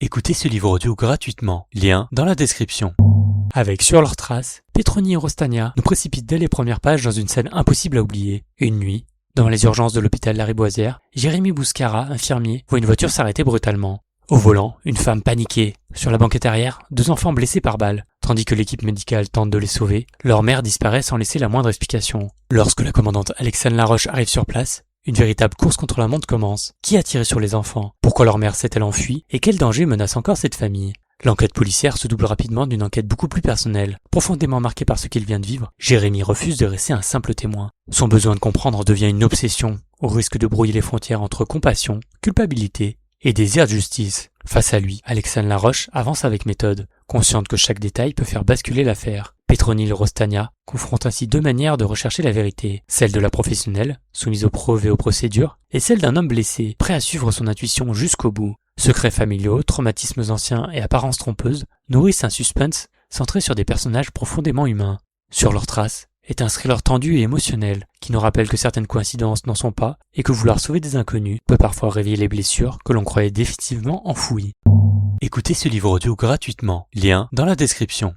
Écoutez ce livre audio gratuitement, lien dans la description. Avec Sur leurs traces, Petroni et Rostania nous précipitent dès les premières pages dans une scène impossible à oublier. Une nuit, dans les urgences de l'hôpital Lariboisière, Jérémy Bouscara, infirmier, voit une voiture s'arrêter brutalement. Au volant, une femme paniquée. Sur la banquette arrière, 2 enfants blessés par balle. Tandis que l'équipe médicale tente de les sauver, leur mère disparaît sans laisser la moindre explication. Lorsque la commandante Alexandre Laroche arrive sur place, une véritable course contre la montre commence. Qui a tiré sur les enfants? Pourquoi leur mère s'est-elle enfuie? Et quel danger menace encore cette famille? L'enquête policière se double rapidement d'une enquête beaucoup plus personnelle. Profondément marqué par ce qu'il vient de vivre, Jérémy refuse de rester un simple témoin. Son besoin de comprendre devient une obsession, au risque de brouiller les frontières entre compassion, culpabilité et désir de justice. Face à lui, Alexandre Laroche avance avec méthode, consciente que chaque détail peut faire basculer l'affaire. Petroni et Rostania confrontent ainsi 2 manières de rechercher la vérité, celle de la professionnelle, soumise aux preuves et aux procédures, et celle d'un homme blessé, prêt à suivre son intuition jusqu'au bout. Secrets familiaux, traumatismes anciens et apparences trompeuses nourrissent un suspense centré sur des personnages profondément humains. Sur leurs traces est un thriller tendu et émotionnel, qui nous rappelle que certaines coïncidences n'en sont pas, et que vouloir sauver des inconnus peut parfois réveiller les blessures que l'on croyait définitivement enfouies. Écoutez ce livre audio gratuitement, lien dans la description.